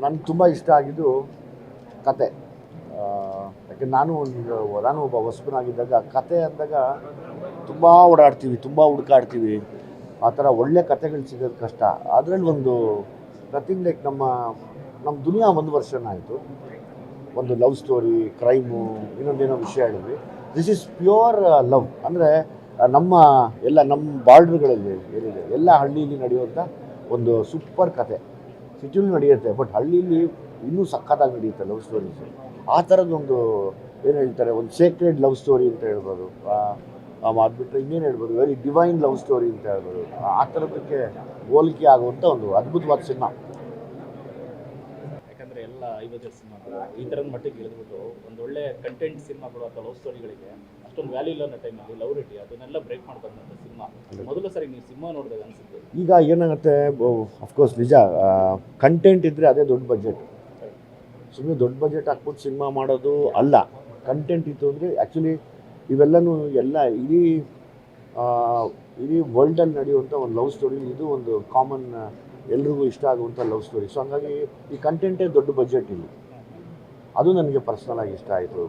ನನಗೆ ತುಂಬ ಇಷ್ಟ ಆಗಿದ್ದು ಕತೆ. ಯಾಕೆ ನಾನು ಒಬ್ಬ ಹೊಸಬನಾಗಿದ್ದಾಗ ಕತೆ ಅಂದಾಗ ತುಂಬ ಓಡಾಡ್ತೀವಿ, ತುಂಬ ಹುಡುಕಾಡ್ತೀವಿ. ಆ ಥರ ಒಳ್ಳೆ ಕತೆಗಳು ಸಿಗೋದು ಕಷ್ಟ. ಅದರಲ್ಲಿ ಒಂದು ನಥಿಂಗ್ ಲೈಕ್ ನಮ್ಮ ದುನಿಯಾ ಒಂದು ವರ್ಷನ್ ಆಯಿತು. ಒಂದು ಲವ್ ಸ್ಟೋರಿ, ಕ್ರೈಮು, ಇನ್ನೊಂದೇನೋ ವಿಷಯ ಹೇಳಿದ್ವಿ. This is pure love. ಅಂದರೆ ನಮ್ಮ ಬಾರ್ಡ್ರ್ಗಳಲ್ಲಿ ಏನಿದೆ ಎಲ್ಲ ಹಳ್ಳಿಯಲ್ಲಿ ನಡೆಯುವಂಥ ಒಂದು ಸೂಪರ್ ಕತೆ. ಸಿಟಿಲಿ ನಡೆಯುತ್ತೆ, ಬಟ್ ಹಳ್ಳಿಲಿ ಇನ್ನೂ ಸಖತ್ತಾಗಿ ನಡೆಯುತ್ತೆ ಲವ್ ಸ್ಟೋರೀಸು. ಆ ಥರದ್ದೊಂದು ಏನು ಹೇಳ್ತಾರೆ, ಒಂದು ಸೇಕ್ರೆಡ್ ಲವ್ ಸ್ಟೋರಿ ಅಂತ ಹೇಳ್ಬೋದು. ಮಾಡಿಬಿಟ್ರೆ ಇನ್ನೇನು ಹೇಳ್ಬೋದು, ವೆರಿ ಡಿವೈನ್ ಲವ್ ಸ್ಟೋರಿ ಅಂತ ಹೇಳ್ಬೋದು. ಆ ಥರದಕ್ಕೆ ಹೋಲಿಕೆ ಆಗುವಂಥ ಒಂದು ಅದ್ಭುತವಾದ ಸಿನಿಮಾ. ಯಾಕಂದರೆ ಎಲ್ಲ 50 ಸಿನಿಮಾಗಳು ಈ ಥರದ ಮಟ್ಟಿಗೆ ಇಳಿದ್ಬಿಟ್ಟು ಒಂದು ಒಳ್ಳೆ ಕಂಟೆಂಟ್ ಸಿನಿಮಾಗಳು ಅಥವಾ ಲವ್ ಸ್ಟೋರಿಗಳಿಗೆ ಅಷ್ಟೊಂದು ವ್ಯಾಲ್ಯೂ ಇಲ್ಲ ಅನ್ನೋ ಟೈಮಲ್ಲಿ ಲವ್ ರೆಡಿ ಅದನ್ನೆಲ್ಲ ಬ್ರೇಕ್ ಮಾಡ್ಕೊಂಡಂಥ ಸಿನಿಮಾ ಮೊದಲು ಸರಿ ನೀವು ಸಿನಿಮಾ ನೋಡಿದಾಗ ಅನಿಸುತ್ತೆ. ಈಗ ಏನಾಗುತ್ತೆ, ಅಫ್ಕೋರ್ಸ್ ನಿಜ, ಕಂಟೆಂಟ್ ಇದ್ದರೆ ಅದೇ ದೊಡ್ಡ ಬಜೆಟ್. ಸುಮ್ಮನೆ ದೊಡ್ಡ ಬಜೆಟ್ ಹಾಕ್ಬಿಟ್ಟು ಸಿನಿಮಾ ಮಾಡೋದು ಅಲ್ಲ. ಕಂಟೆಂಟ್ ಇತ್ತು ಅಂದರೆ ಆ್ಯಕ್ಚುಲಿ ಇವೆಲ್ಲನೂ ಇಡೀ ವರ್ಲ್ಡಲ್ಲಿ ನಡೆಯುವಂಥ ಒಂದು ಲವ್ ಸ್ಟೋರಿ. ಇದು ಒಂದು ಕಾಮನ್, ಎಲ್ರಿಗೂ ಇಷ್ಟ ಆಗುವಂಥ ಲವ್ ಸ್ಟೋರಿ. ಸೊ ಹಂಗಾಗಿ ಈ ಕಂಟೆಂಟೇ ದೊಡ್ಡ ಬಜೆಟ್ ಇಲ್ಲಿ. ಅದು ನನಗೆ ಪರ್ಸ್ನಲಾಗಿ ಇಷ್ಟ ಆಯಿತು.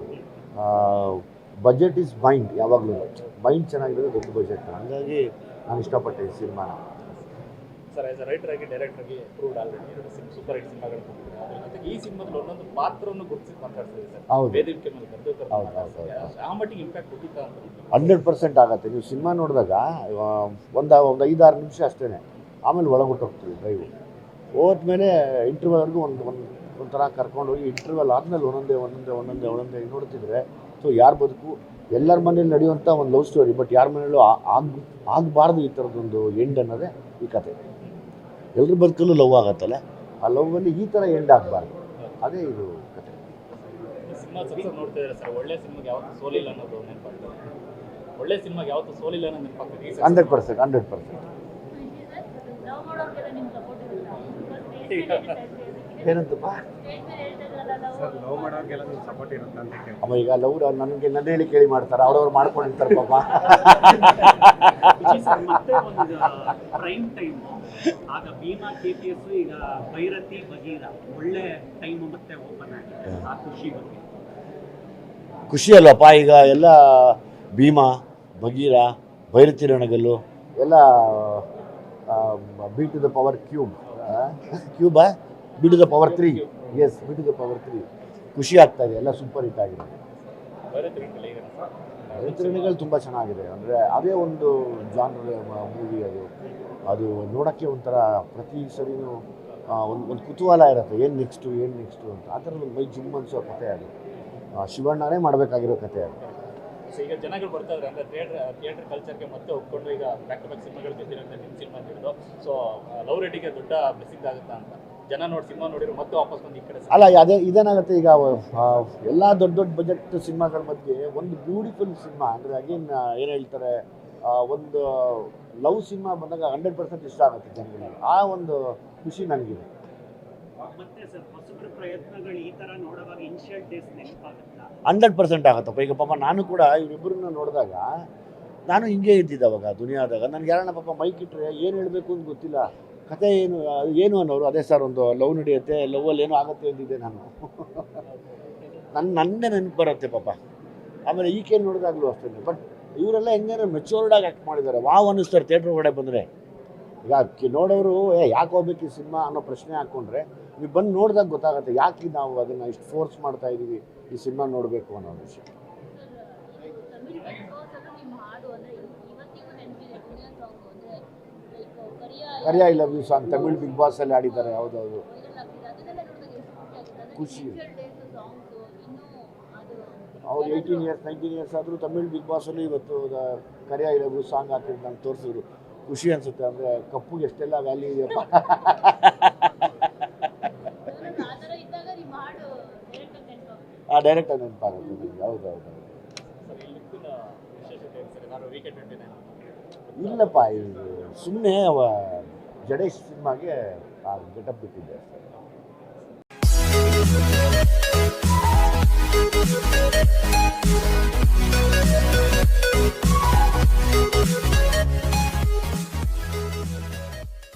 Budget is mind. ಯಾವಾಗಲೂ ಮೈಂಡ್ ಚೆನ್ನಾಗಿರೋದು ದೊಡ್ಡ ಬಜೆಟ್. ಹಾಗಾಗಿ ನಾನು ಇಷ್ಟಪಟ್ಟೆ ಈ ಸಿನಿಮಾನ. ಸರ್, ಆಸ್ ಅ ರೈಟರ್ ಆಗಿ, ಡೈರೆಕ್ಟರ್ ಆಗಿ ಪ್ರೂವ್ಡ್ ಆಲ್ರೆಡಿ 2 ಸೂಪರ್ ಹಿಟ್ ಸಿನಿಮಾಗಳು ಕೊಟ್ಟಿದ್ದಾರೆ. ಅದ್ರ ಜೊತೆಗೆ ಈ ಸಿನಿಮಾದಲ್ಲಿ ಒಂದೊಂದು ಪಾತ್ರವನ್ನು ಗುರುತಿಸಿ ಮಾತಾಡ್ತಿದೆ ಸರ್. ಹೌದು, ವೇದಿಕೆ ಮೇಲೆ ಕರೆದು ಆ ಮಟ್ಟಿಗೆ ಇಂಪ್ಯಾಕ್ಟ್ ಕೊಟ್ಟಿದ್ದ ಅಂತ 100% ಆಗುತ್ತೆ. ನೀವು ಸಿನಿಮಾ ನೋಡಿದಾಗ ಒಂದು 5-6 ನಿಮಿಷ ಅಷ್ಟೇ, ಆಮೇಲೆ ಒಳಗೊಟ್ಟೋಗ್ತೀವಿ ಡ್ರೈವು. ಹೋದ್ಮೇಲೆ ಇಂಟರ್ವಲ್ವರೆಗೂ ಒಂಥರ ಕರ್ಕೊಂಡೋಗಿ ಇಂಟರ್ವಲ್ ಆದಮೇಲೆ ಒಂದೊಂದೇ ನೋಡ್ತಿದ್ರೆ, ಸೊ ಯಾರ ಬದುಕು ಎಲ್ಲರ ಮನೇಲಿ ನಡೆಯುವಂಥ ಒಂದು ಲವ್ ಸ್ಟೋರಿ, ಬಟ್ ಯಾರ ಮನೇಲೂ ಆಗಬಾರ್ದು ಈ ಥರದ್ದೊಂದು ಎಂಡ್ ಅನ್ನೋದೇ ಈ ಕತೆ. ಎಲ್ಲರ ಬದುಕಲ್ಲೂ ಲವ್ ಆಗತ್ತಲ್ಲ, ಆ ಲವ್ವಲ್ಲಿ ಈ ಥರ ಎಂಡ್ ಆಗಬಾರ್ದು, ಅದೇ ಇದು ಕತೆ. ಸಿನಿಮಾ ಸಕ್ಸಸ್ ನೋಡ್ತಿದ್ದಾರೆ ಸರ್. ಒಳ್ಳೆ ಸಿನಿಮಾಗೆ ಯಾವತ್ತೂ ಸೋಲಿಲ್ಲ ಅನ್ನೋದು ನೆನಪಾಗ್ತದೆ. ಒಳ್ಳೆ ಸಿನಿಮಾಗೆ ಯಾವತ್ತೂ ಸೋಲಿಲ್ಲ ಅನ್ನೋದು ನೆನಪಾಗ್ತದೆ. 100%. ಏನಂತಪ್ಪ ಅಮ್ಮ, ಈಗ ಲವ್ ನನಗೆ ನನ್ನ ಹೇಳಿ ಕೇಳಿ ಮಾಡ್ತಾರೆ, ಅವ್ರವ್ರು ಮಾಡ್ಕೊಂಡಿರ್ತಾರೆ ಪಾಪ. ಪ್ರೈಮ್ ಟೈಮ್ ಆಗ ಭೀಮಾ KPS, ಈಗ ಭೈರತಿ ಬಗೀರ ಒಳ್ಳೆ ಟೈಮ್ ಮತ್ತೆ ಓಪನ್ ಆಗಿದೆ. ಆ ಖುಷಿ ಬಗ್ಗೆ ಖುಷಿ ಅಲ್ಲಪ್ಪ. ಈಗ ಎಲ್ಲ ಭೀಮಾ, ಬಗೀರ, ಭೈರತಿ ರಣಗಲ್ಲು ಎಲ್ಲ B to the power cube B to the power 3. Yes, B to the power 3. ಖುಷಿ ಆಗ್ತಾ ಇದೆ, ಎಲ್ಲ ಸೂಪರ್ ಹಿಟ್ ಆಗಿದೆ. ಭೈರತಿ ರಣಗಲ್ ತುಂಬ ಚೆನ್ನಾಗಿದೆ. ಅಂದರೆ ಅದೇ ಒಂದು ಜಾನರ್ ಮೂವಿ. ಅದು ನೋಡೋಕ್ಕೆ ಒಂಥರ ಪ್ರತಿ ಸರಿನೂ ಒಂದು ಕುತೂಹಲ ಇರುತ್ತೆ, ಏನು ನೆಕ್ಸ್ಟು ಅಂತ. ಆ ಥರದ ಒಂದು ಮೈ ಜುಮ್ ಅನ್ಸೋ ಕತೆ ಅದು. ಶಿವಣ್ಣನೇ ಮಾಡಬೇಕಾಗಿರೋ ಕತೆ ಅದು. ಸೊ ಈಗ ಜನಗಳು ಬರ್ತಾ ಇದ್ದಾರೆ ಅಂದರೆ ಥಿಯೇಟರ್ ಕಲ್ಚರ್ಗೆ ಮತ್ತೆ ಒಪ್ಕೊಂಡು ಈಗ ಬ್ಯಾಕ್ ಟು ಬ್ಯಾಕ್ ಸಿನಿಮಾಗಳು ಗೆದ್ದಿರೋಂಥ ನಿಮ್ಮ ಸಿನಿಮಾ ಹಿಡಿದು, ಸೊ ಲವ್ ರೆಡಿಗೆ ದೊಡ್ಡ ಬ್ಲೆಸ್ಸಿಂಗ್ ಆಗುತ್ತಾ ಅಂತ ಜನ ಸಿನಿಮಾ ನೋಡಿರೋ ಮತ್ತೆ ವಾಪಸ್ ಬಂದು ಈ ಕಡೆ ಅಲ್ಲ, ಇದೇನಾಗುತ್ತೆ, ಈಗ ಎಲ್ಲ ದೊಡ್ಡ ಬಜೆಟ್ ಸಿನಿಮಾಗಳ ಮಧ್ಯೆ ಒಂದು ಬ್ಯೂಟಿಫುಲ್ ಸಿನಿಮಾ ಅಂದರೆ ಅಗೇನ್ ಏನು ಹೇಳ್ತಾರೆ, ಒಂದು ಲವ್ ಸಿನಿಮಾ ಬಂದಾಗ 100% ಇಷ್ಟ ಆಗುತ್ತೆ ಜನಗಳಿಗೆ. ಆ ಒಂದು ಖುಷಿ ನನಗಿದೆ. ಮತ್ತೆ ಸರ್, ಹೊಸಬ್ರ ಪ್ರಯತ್ನಗಳು ಈ ತರ ನೋಡುವಾಗ ಇನಿಷಿಯಲ್ ಡೇಸ್ ನೆನಪಾಗುತ್ತಾ? 100% ಆಗುತ್ತಪ್ಪ. ಈಗ ಪಾಪ ನಾನು ಕೂಡ ಇವರಿಬ್ಬರನ್ನ ನೋಡಿದಾಗ ನಾನು ಹಿಂಗೆ ಇದ್ದಿದ್ದೆ ಅವಾಗ ದುನಿಯಾದಾಗ. ನನಗೆ ಯಾರನ್ನ ಪಾಪ ಮೈಕ್ ಇಟ್ಟರೆ ಏನು ಹೇಳಬೇಕು ಅಂತ ಗೊತ್ತಿಲ್ಲ, ಕತೆ ಏನು ಅನ್ನೋರು, ಅದೇ ಸರ್ ಒಂದು ಲವ್ ನಡೆಯುತ್ತೆ, ಲವ್ವಲ್ಲಿ ಏನೋ ಆಗುತ್ತೆ ಅಂದಿದ್ದೆ ನಾನು. ನನ್ನೇ ನೆನಪು ಬರುತ್ತೆ ಪಾಪ. ಆಮೇಲೆ ಈಕೆ ನೋಡಿದಾಗಲೂ ಅಷ್ಟೇ. ಬಟ್ ಇವರೆಲ್ಲ ಹೆಂಗೇನೋ ಮೆಚೂರ್ಡಾಗಿ ಆ್ಯಕ್ಟ್ ಮಾಡಿದ್ದಾರೆ, ವಾವ್ ಅನ್ನಿಸ್ತಾರೆ ಥಿಯೇಟ್ರ್ ಒಳಗಡೆ ಬಂದರೆ. ಈಗ ನೋಡೋರು ಯಾಕೆ ಹೋಗ್ಬೇಕು ಈ ಸಿನಿಮಾ ಅನ್ನೋ ಪ್ರಶ್ನೆ ಹಾಕ್ಕೊಂಡ್ರೆ, ನೀವು ಬಂದು ನೋಡಿದಾಗ ಗೊತ್ತಾಗುತ್ತೆ ಯಾಕೆ ನಾವು ಅದನ್ನು ಇಷ್ಟು ಫೋರ್ಸ್ ಮಾಡ್ತಾ ಇದ್ದೀವಿ ಈ ಸಿನಿಮಾ ನೋಡಬೇಕು ಅನ್ನೋ ವಿಷಯ. Kariya I love you song Tamil Bigg ಬಾಸಲ್ಲಿ ಆಡಿದ್ದಾರೆ. ಹೌದೌದು, ಖುಷಿ. ಅವ್ರು 18 years 19 years ಆದರೂ ತಮಿಳ್ ಬಿಗ್ ಬಾಸಲ್ಲಿ ಇವತ್ತು ಕರಿಯ ಐ ಲವ್ ಯು ಸಾಂಗ್ ಹಾಕಿದ್ದು ನಂಗೆ ತೋರಿಸಿದ್ರು. ಖುಷಿ ಅನಿಸುತ್ತೆ. ಅಂದರೆ ಕಪ್ಪುಗೆ ಎಷ್ಟೆಲ್ಲ ವ್ಯಾಲ್ಯೂ ಇದೆಯಪ್ಪ. ಡೈರೆಕ್ಟಾಗಿ ನೆನಪಾಗುತ್ತೆ ನನಗೆ. ಹೌದೌದು. ಇಲ್ಲಪ್ಪ, ಇದು ಸುಮ್ಮನೆ ಜಡೇಶ್ ಸಿನಿಮಾಗೆ ಗೆಟಪ್ ಬಿಟ್ಟಿದ್ದೆ ಅಷ್ಟೇ.